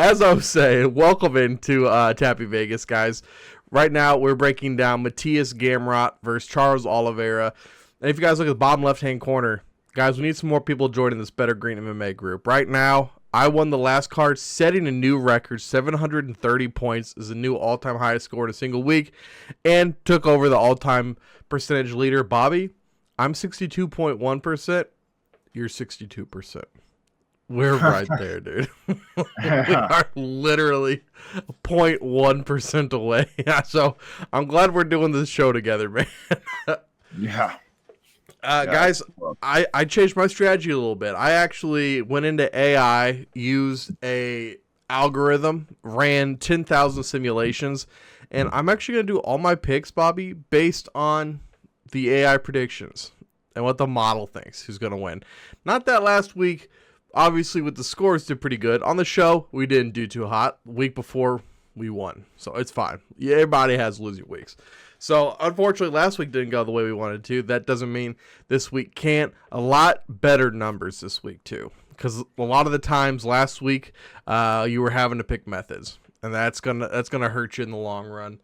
as I was saying, welcome into Tappy Vegas, guys. Right now, we're breaking down Matthias Gamrot versus Charles Oliveira. And if you guys look at the bottom left-hand corner, guys, we need some more people joining this Better Green MMA group. Right now, I won the last card, setting a new record. 730 points is a new all-time highest score in a single week, and took over the all-time percentage leader. Bobby, I'm 62.1%. You're 62%. We're right there, dude. We are literally 0.1% away. So I'm glad we're doing this show together, man. Yeah. Guys, I changed my strategy a little bit. I actually went into AI, used a algorithm, ran 10,000 simulations, and I'm actually going to do all my picks, Bobby, based on the AI predictions and what the model thinks who's going to win. Not that last week, obviously, with the scores, did pretty good. On the show, we didn't do too hot. The week before, we won. So it's fine. Yeah, everybody has losing weeks. So, unfortunately, last week didn't go the way we wanted to. That doesn't mean this week can't. A lot better numbers this week, too. Because a lot of the times last week, you were having to pick methods. And that's gonna hurt you in the long run.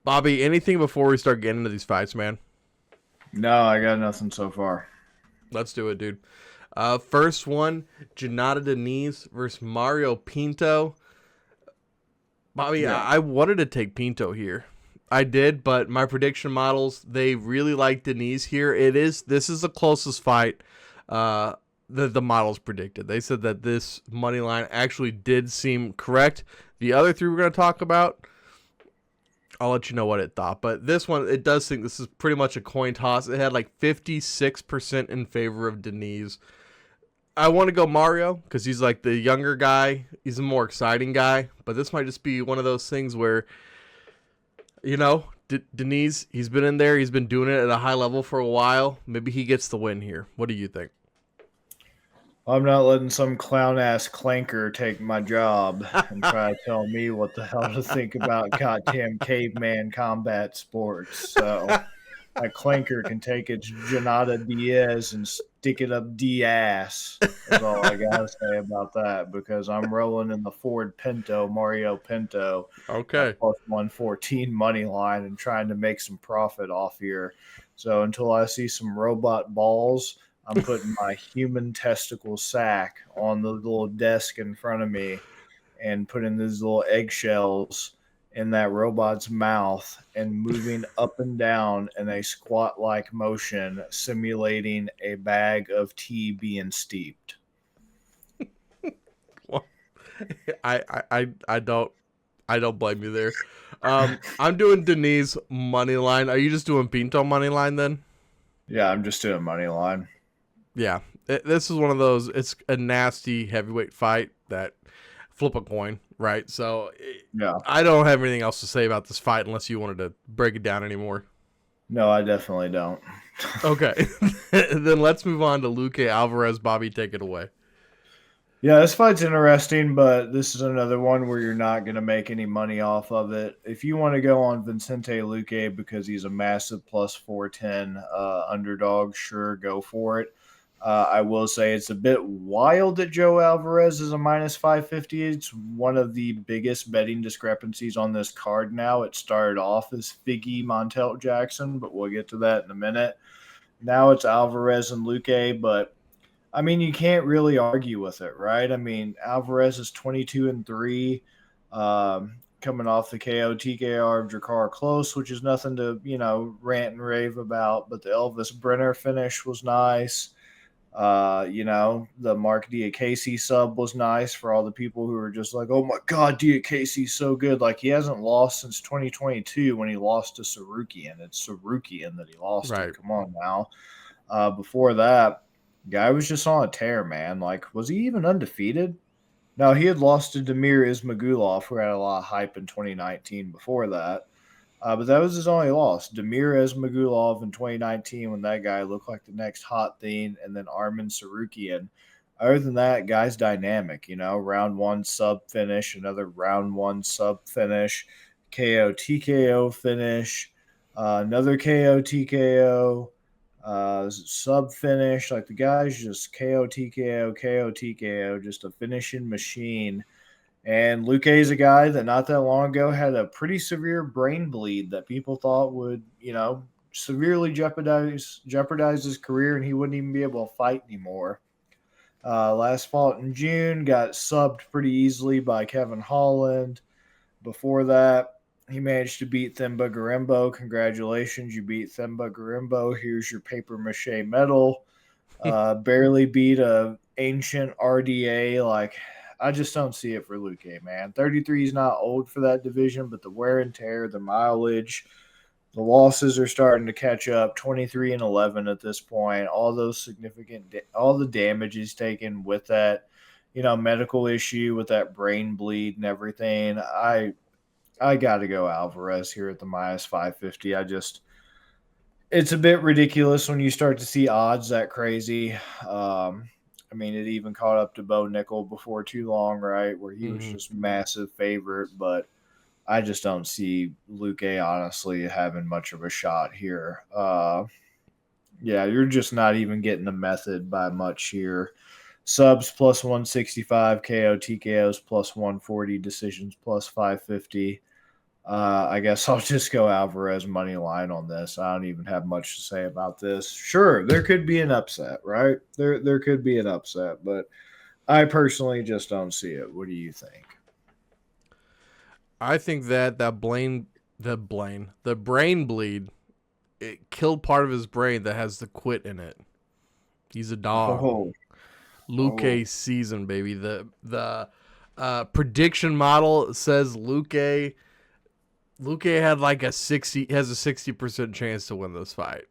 Bobby, anything before we start getting into these fights, man? No, I got nothing so far. Let's do it, dude. First one, Janata Deniz versus Mario Pinto. Bobby, Yeah. I wanted to take Pinto here. I did, but my prediction models, they really like Deniz here. This is the closest fight that the models predicted. They said that this money line actually did seem correct. The other three we're going to talk about, I'll let you know what it thought. But this one, it does think this is pretty much a coin toss. It had like 56% in favor of Deniz. I want to go Mario because he's like the younger guy. He's a more exciting guy. But this might just be one of those things where, you know, Deniz, he's been in there. He's been doing it at a high level for a while. Maybe he gets the win here. What do you think? I'm not letting some clown ass clanker take my job and try to tell me what the hell to think about goddamn caveman combat sports. So that clanker can take its Janata Diaz and stick it up the ass. That's all I gotta say about that because I'm rolling in the Ford Pinto, Mario Pinto, Okay. plus 114 money line and trying to make some profit off here. So until I see some robot balls, I'm putting my human testicle sack on the little desk in front of me and putting these little eggshells in that robot's mouth and moving up and down in a squat like motion, simulating a bag of tea being steeped. Well, I don't blame you there. I'm doing Deniz money line. Are you just doing Pinto money line then? Yeah, I'm just doing money line. Yeah, this is one of those. It's a nasty heavyweight fight that flip a coin, right? So Yeah. I don't have anything else to say about this fight unless you wanted to break it down anymore. No, I definitely don't. Okay, then let's move on to Luque Alvarez. Bobby, take it away. Yeah, this fight's interesting, but this is another one where you're not going to make any money off of it. If you want to go on Vicente Luque because he's a massive plus 410 underdog, sure, go for it. I will say it's a bit wild that Joe Alvarez is a minus 550. It's one of the biggest betting discrepancies on this card now. It started off as Figgy Montel Jackson, but we'll get to that in a minute. Now it's Alvarez and Luque, but I mean, you can't really argue with it, right? I mean, Alvarez is 22-3, coming off the KO TKR of Drakkar Close, which is nothing to, rant and rave about. But the Elvis Brenner finish was nice. The Mark Diakase sub was nice for all the people who were just like, oh my God, Diakase's so good. Like, he hasn't lost since 2022 when he lost to Sarukian. It's Sarukian that he lost Right. to. Come on now. Before that, guy was just on a tear, man. Like, was he even undefeated? No, he had lost to Damir Ismagulov, who had a lot of hype in 2019 before that. But that was his only loss. Damir Ismagulov in 2019 when that guy looked like the next hot thing, and then Armin Sarukian. Other than that, guy's dynamic, round one sub finish, another round one sub finish, KO TKO finish, another KO TKO, sub finish. Like, the guy's just KO TKO, KO TKO, just a finishing machine. And Luque is a guy that not that long ago had a pretty severe brain bleed that people thought would, severely jeopardize his career, and he wouldn't even be able to fight anymore. Last fought in June, got subbed pretty easily by Kevin Holland. Before that, he managed to beat Themba Gorimbo. Congratulations, you beat Themba Gorimbo. Here's your paper mache medal. Barely beat a ancient RDA. I just don't see it for Luque, man. 33 is not old for that division, but the wear and tear, the mileage, the losses are starting to catch up. 23-11 at this point. All those all the damage he's taken with that, medical issue, with that brain bleed and everything. I got to go Alvarez here at the minus 550. It's a bit ridiculous when you start to see odds that crazy. It even caught up to Bo Nickel before too long, right, where he was just massive favorite. But I just don't see Luque, honestly, having much of a shot here. You're just not even getting the method by much here. Subs plus 165, KO TKOs plus 140, decisions plus 550. I guess I'll just go Alvarez money line on this. I don't even have much to say about this. Sure, there could be an upset, right? There could be an upset, but I personally just don't see it. What do you think? I think that the brain bleed, it killed part of his brain that has the quit in it. He's a dog. Luque season, baby. The prediction model says Luque had like has a 60% chance to win this fight.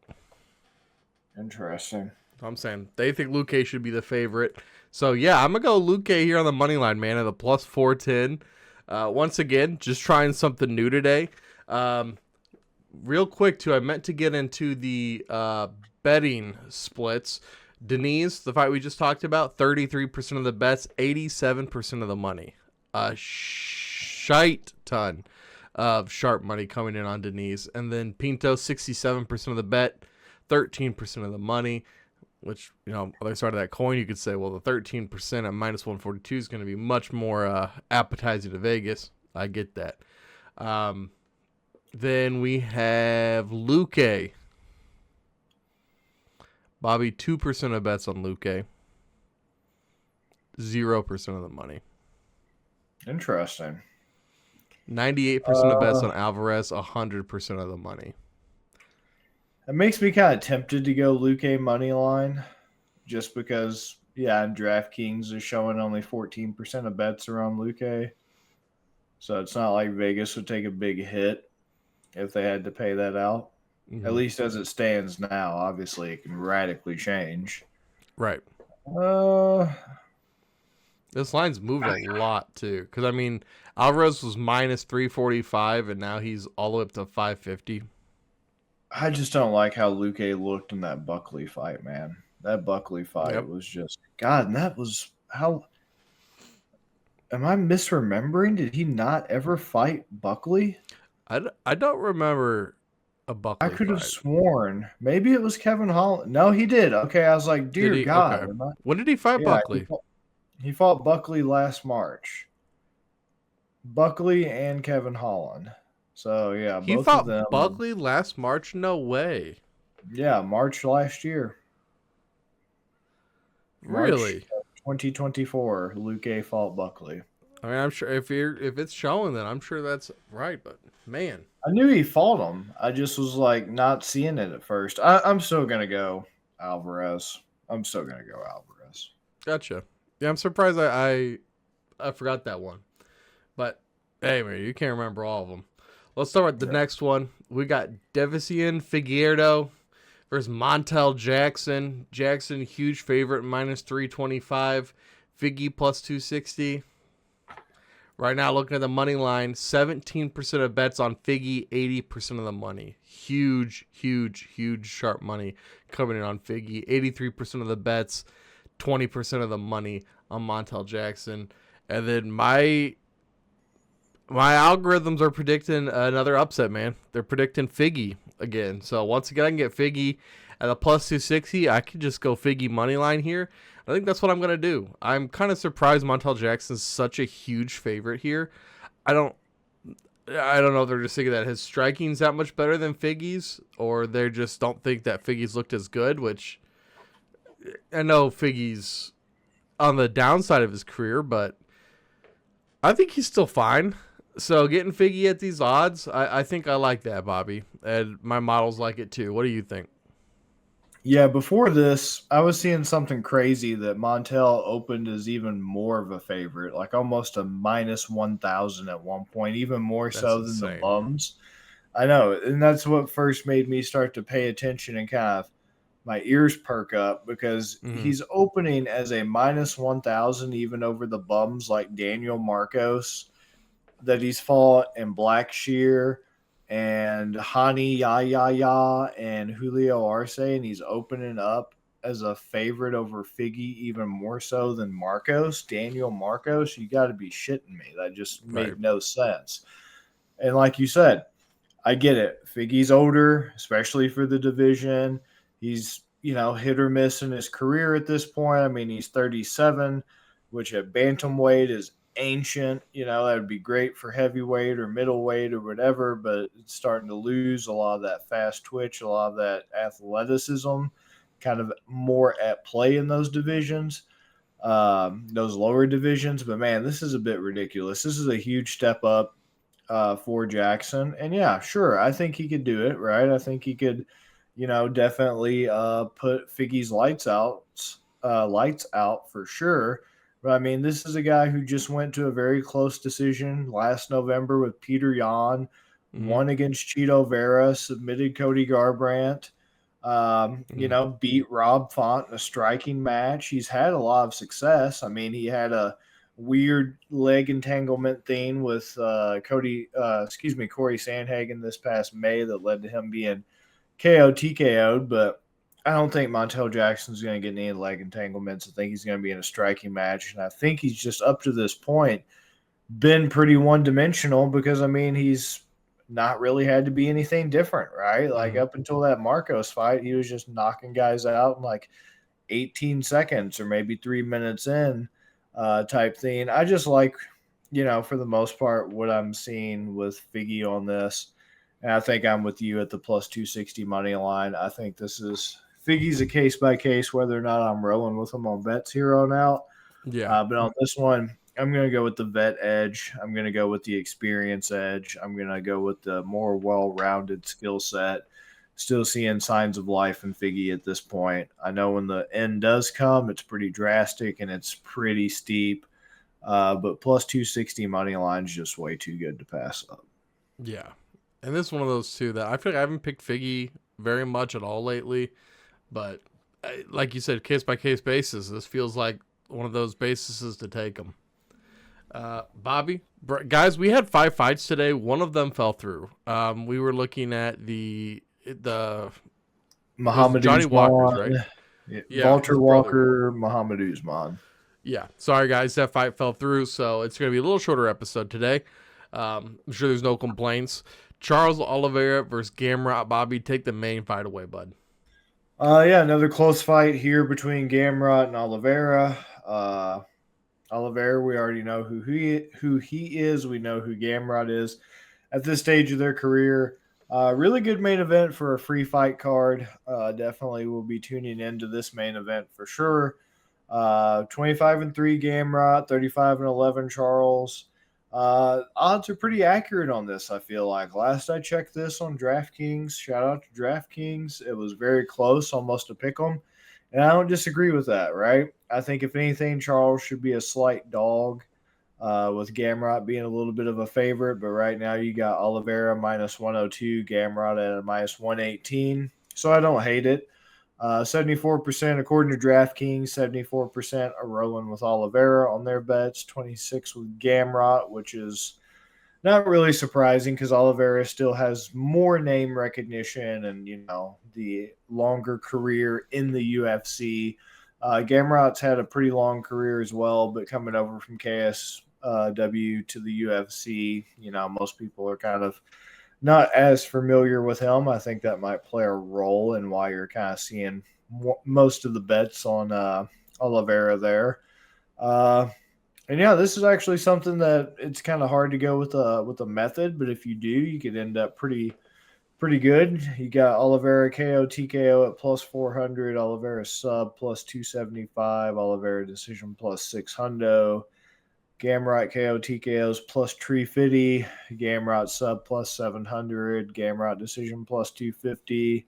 Interesting. I'm saying they think Luque should be the favorite. So yeah, I'm gonna go Luque here on the money line, man, at the plus 410. Once again, just trying something new today. Real quick too, I meant to get into the betting splits. Denise, the fight we just talked about, 33% of the bets, 87% of the money. A shite ton of sharp money coming in on Denise. And then Pinto, 67% of the bet, 13% of the money, which, other side of that coin, you could say, well, the 13% at minus 142 is going to be much more appetizing to Vegas. I get that. Then we have Luque. Bobby, 2% of bets on Luque. 0% of the money. Interesting. 98% of bets on Alvarez, 100% of the money. It makes me kind of tempted to go Luque money line just because, and DraftKings is showing only 14% of bets are on Luque. So it's not like Vegas would take a big hit if they had to pay that out. Mm-hmm. At least as it stands now. Obviously, it can radically change. Right. This line's moved a lot, too. Because, Alvarez was minus 345, and now he's all the way up to 550. I just don't like how Luque looked in that Buckley fight, man. That Buckley fight was just... God, and that was... How... Am I misremembering? Did he not ever fight Buckley? I don't remember a Buckley I could have fight. Sworn. Maybe it was Kevin Holland. No, he did. Okay, I was like, dear God. Okay. When did he fight Buckley? He fought Buckley last March. Buckley and Kevin Holland. So, yeah, he both fought of them. Buckley last March? No way. Yeah, March last year. Really? March 2024, Luque fought Buckley. I'm sure if it's showing, then I'm sure that's right. But man, I knew he fought him. I just was not seeing it at first. I'm still gonna go Alvarez. Gotcha. Yeah, I'm surprised I forgot that one. But hey, man, you can't remember all of them. Let's start with the next one. We got Devician Figueiredo versus Montel Jackson. Jackson, huge favorite, minus 325. Figgy plus 260. Right now, looking at the money line, 17% of bets on Figgy, 80% of the money. Huge, huge, huge sharp money coming in on Figgy. 83% of the bets, 20% of the money on Montel Jackson. And then my algorithms are predicting another upset, man. They're predicting Figgy again. So once again, I can get Figgy at a plus 260. I could just go Figgy money line here. I think that's what I'm going to do. I'm kind of surprised Montel Jackson's such a huge favorite here. I don't I don't know if they're just thinking that his striking's that much better than Figgy's, or they just don't think that Figgy's looked as good, which I know Figgy's on the downside of his career, but I think he's still fine. So getting Figgy at these odds, I think I like that, Bobby. And my models like it too. What do you think? Yeah, before this, I was seeing something crazy that Montel opened as even more of a favorite, like almost a minus 1,000 at one point, even more That's so than the insane. bums. I know. And that's what first made me start to pay attention and kind of my ears perk up because Mm-hmm. he's opening as a minus 1,000 even over the bums like Daniel Marcos that he's fought and Blackshear and Hani Ya and Julio Arce, and he's opening up as a favorite over Figgy even more so than Marcos, Daniel Marcos. You got to be shitting me. That just Right. made no sense. And like you said, I get it. Figgy's older, especially for the division. He's, hit or miss in his career at this point. I mean, he's 37, which at bantamweight is ancient. That would be great for heavyweight or middleweight or whatever, but it's starting to lose a lot of that fast twitch, a lot of that athleticism, kind of more at play in those divisions, those lower divisions. But man, this is a bit ridiculous. This is a huge step up for Jackson. And yeah, sure, I think he could do it, right? I think he could, definitely put Figgy's lights out for sure. But I mean, this is a guy who just went to a very close decision last November with Peter Yan, Mm-hmm. won against Cheeto Vera, submitted Cody Garbrandt, beat Rob Font in a striking match. He's had a lot of success. I mean, he had a weird leg entanglement thing with Corey Sandhagen this past May that led to him being TKO'd, but I don't think Montel Jackson's going to get any leg entanglements. I think he's going to be in a striking match, and I think he's just up to this point been pretty one-dimensional because, I mean, he's not really had to be anything different, right? Like Mm-hmm. up until that Marcos fight, he was just knocking guys out in like 18 seconds or maybe 3 minutes in type thing. I just like, for the most part, what I'm seeing with Figgy on this. And I think I'm with you at the plus 260 money line. I think this is Figgy's a case by case, whether or not I'm rolling with him on bets here on out. Yeah. But on this one, I'm going to go with the vet edge. I'm going to go with the experience edge. I'm going to go with the more well-rounded skill set. Still seeing signs of life in Figgy at this point. I know when the end does come, it's pretty drastic and it's pretty steep. But plus 260 money line is just way too good to pass up. Yeah. And this is one of those two that I feel like I haven't picked Figgy very much at all lately. But like you said, case by case basis, this feels like one of those bases to take them. Bobby, guys, we had 5 fights today. One of them fell through. We were looking at the Muhammad Johnny Walker's, Usman, right? Yeah, Walter his brother. Walker, Muhammad Usman. Yeah, sorry guys, that fight fell through, so it's gonna be a little shorter episode today. I'm sure there's no complaints. Charles Oliveira versus Gamrot. Bobby, take the main fight away, bud. Yeah, another close fight here between Gamrot and Oliveira. Oliveira, we already know who he is. We know who Gamrot is at this stage of their career. Really good main event for a free fight card. Definitely will be tuning into this main event for sure. 25-3 Gamrot, 35-11 Charles. Odds are pretty accurate on this, I feel like. Last I checked this on DraftKings, shout out to DraftKings, it was very close, almost a pick 'em. And I don't disagree with that, right? I think if anything, Charles should be a slight dog, with Gamrot being a little bit of a favorite. But right now you got Oliveira minus 102, Gamrot at a minus 118. So I don't hate it. 74% according to DraftKings, 74% are rolling with Oliveira on their bets, 26 with Gamrot, which is not really surprising because Oliveira still has more name recognition and, the longer career in the UFC. Gamrot's had a pretty long career as well, but coming over from KSW to the UFC, most people are kind of not as familiar with him. I think that might play a role in why you're kind of seeing most of the bets on Oliveira there. And yeah, this is actually something that it's kind of hard to go with a method, but if you do, you could end up pretty good. You got Oliveira KO TKO at plus 400, Oliveira sub plus 275, Oliveira decision plus 600, Gamrot KO TKOs plus 350, Gamrot sub plus 700, Gamrot decision plus 250.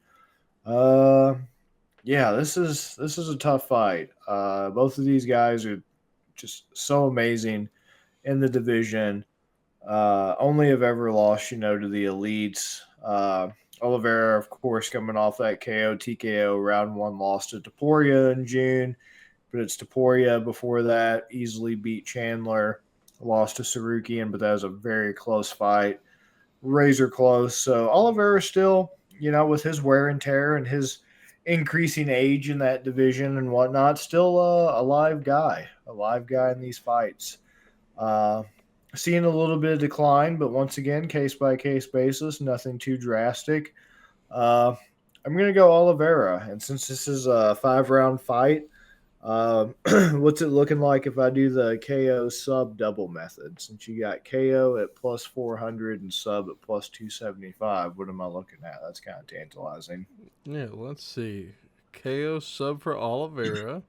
Yeah, this is a tough fight. Both of these guys are just so amazing in the division. Only have ever lost, to the elites. Oliveira, of course, coming off that KO TKO round one loss to Topuria in June, but it's Topuria before that easily beat Chandler, lost to Sarukian, but that was a very close fight, razor close. So Oliveira still, with his wear and tear and his increasing age in that division and whatnot, still a live guy in these fights. Seeing a little bit of decline, but once again, case by case basis, nothing too drastic. I'm going to go Oliveira, and since this is a 5-round fight, what's it looking like if I do the KO sub double method? Since you got KO at plus 400 and sub at plus 275, what am I looking at? That's kind of tantalizing. Yeah, let's see. KO sub for Oliveira.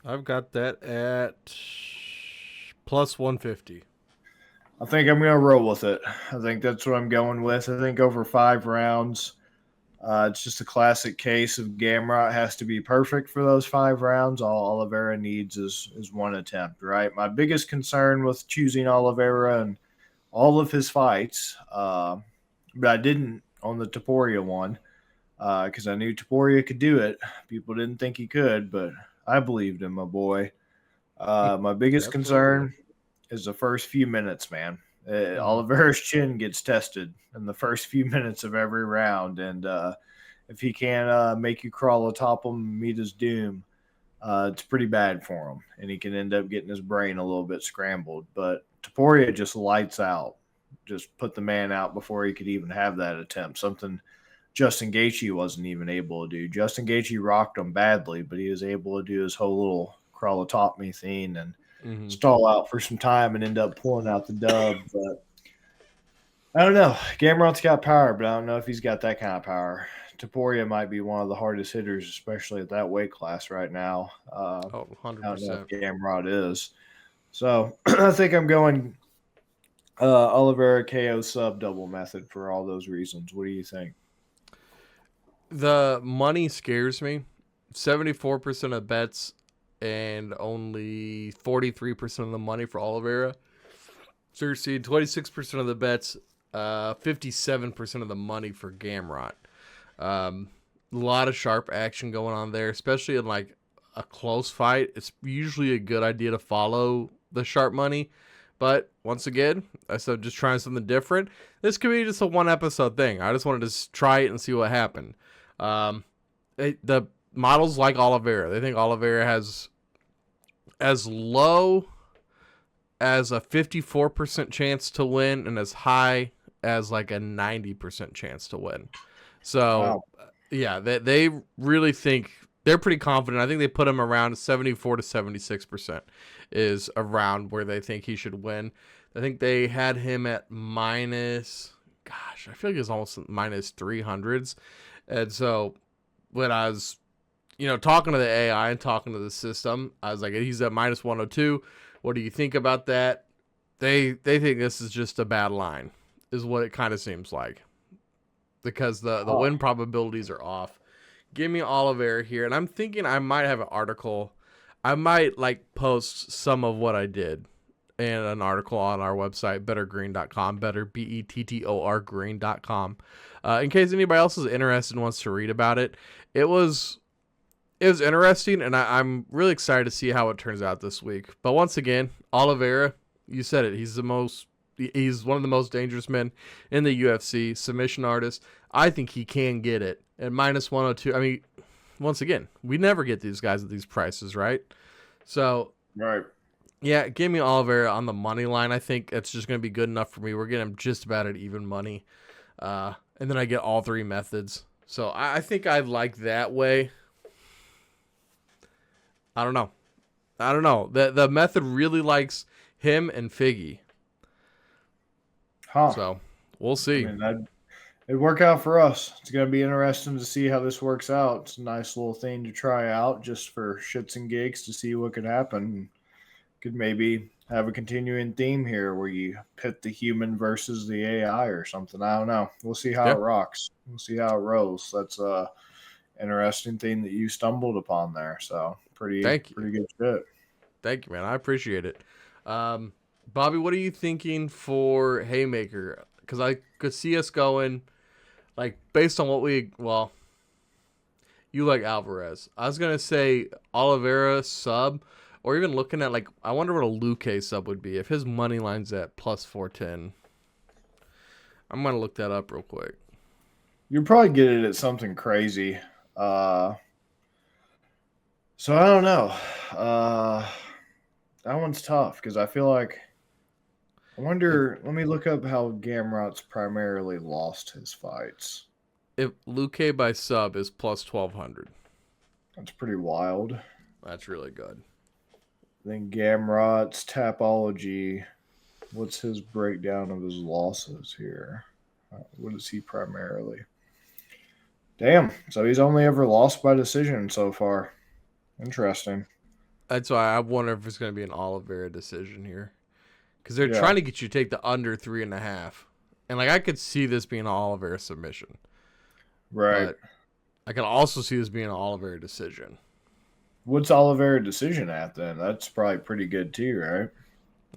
I've got that at plus 150. I think I'm going to roll with it. I think that's what I'm going with. I think over 5 rounds, it's just a classic case of Gamrot has to be perfect for those 5 rounds. All Oliveira needs is one attempt, right? My biggest concern with choosing Oliveira and all of his fights, but I didn't on the Topuria one because I knew Topuria could do it. People didn't think he could, but I believed him, my boy. My biggest concern is the first few minutes, man. Oliveira's chin gets tested in the first few minutes of every round, and if he can't make you crawl atop him and meet his doom, it's pretty bad for him, and he can end up getting his brain a little bit scrambled. But Topuria just lights out, just put the man out before he could even have that attempt, something Justin Gaethje wasn't even able to do. Justin Gaethje rocked him badly, but he was able to do his whole little crawl atop me thing and stall out for some time and end up pulling out the dub. But I don't know. Gamrot's got power, but I don't know if he's got that kind of power. Topuria might be one of the hardest hitters, especially at that weight class right now. 100%. I don't know if Gamrot is. So I think I'm going Oliveira KO sub double method for all those reasons. What do you think? The money scares me. 74% of bets and only 43% of the money for Oliveira. Seriously, 26% of the bets, 57% of the money for Gamrot. A lot of sharp action going on there, especially in like a close fight. It's usually a good idea to follow the sharp money. But once again, I said just trying something different. This could be just a 1-episode thing. I just wanted to try it and see what happened. The models like Oliveira. They think Oliveira has as low as a 54% chance to win and as high as like a 90% chance to win. So, wow. Yeah, they really think they're pretty confident. I think they put him around 74 to 76% is around where they think he should win. I think they had him at minus, I feel like it's almost minus 300s. And so when I was, talking to the AI and talking to the system, I was like, he's at minus 102. What do you think about that? They think this is just a bad line, is what it kind of seems like. Because the win probabilities are off. Give me Oliveira here. And I'm thinking I might have an article. I might post some of what I did in an article on our website, bettergreen.com, better, BETTOR green.com. In case anybody else is interested and wants to read about it. It was interesting, and I'm really excited to see how it turns out this week. But once again, Oliveira, you said it. He's one of the most dangerous men in the UFC, submission artist. I think he can get it at minus 102. I mean, once again, we never get these guys at these prices, right? So, right. Yeah, give me Oliveira on the money line. I think it's just going to be good enough for me. We're getting him just about at even money. And then I get all 3 methods. So I think I like that way. I don't know. The method really likes him and Figgy. Huh. So we'll see. I mean, it'd work out for us. It's going to be interesting to see how this works out. It's a nice little thing to try out just for shits and gigs to see what could happen. Could maybe have a continuing theme here where you pit the human versus the AI or something. I don't know. We'll see how Yeah. it rocks. We'll see how it rolls. That's a interesting thing that you stumbled upon there. So pretty good shit. Thank you, man. I appreciate it. Bobby, what are you thinking for Haymaker? Because I could see us going, like, based on what you like Alvarez. I was going to say Oliveira sub, or even looking at, like, I wonder what a Luque sub would be if his money line's at plus 410. I'm going to look that up real quick. You'll probably get it at something crazy. So I don't know. That one's tough because I feel like I wonder. Let me look up how Gamrot's primarily lost his fights. If Luque by sub is plus 1200. That's pretty wild. That's really good. Then Gamrot's Tapology. What's his breakdown of his losses here? What is he primarily? Damn. So he's only ever lost by decision so far. Interesting. That's why I wonder if it's going to be an Oliveira decision here. Because they're trying to get you to take the under 3.5. And, like, I could see this being an Oliveira submission. Right. But I can also see this being an Oliveira decision. What's Oliveira decision at then? That's probably pretty good too, right?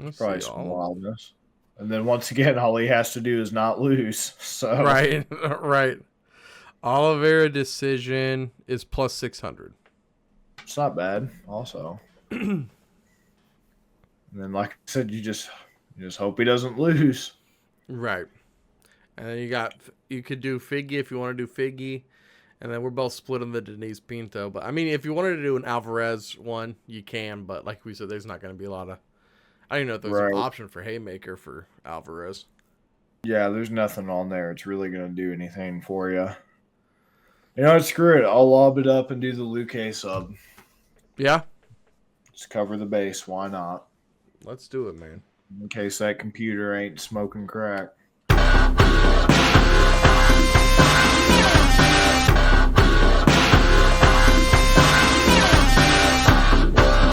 Let's probably see, some wildness. And then once again, all he has to do is not lose. So right, right. Oliveira decision is plus 600. It's not bad. Also, and then like I said, you just hope he doesn't lose. Right. And then you could do Figgy if you want to do Figgy. And then we're both split on the Denise Pinto. But, I mean, if you wanted to do an Alvarez one, you can. But, like we said, there's not going to be a lot of... I don't even know if there's an option for Haymaker for Alvarez. Yeah, there's nothing on there. It's really going to do anything for you. You know what? Screw it. I'll lob it up and do the Luque sub. Yeah? Just cover the base. Why not? Let's do it, man. In case that computer ain't smoking crack.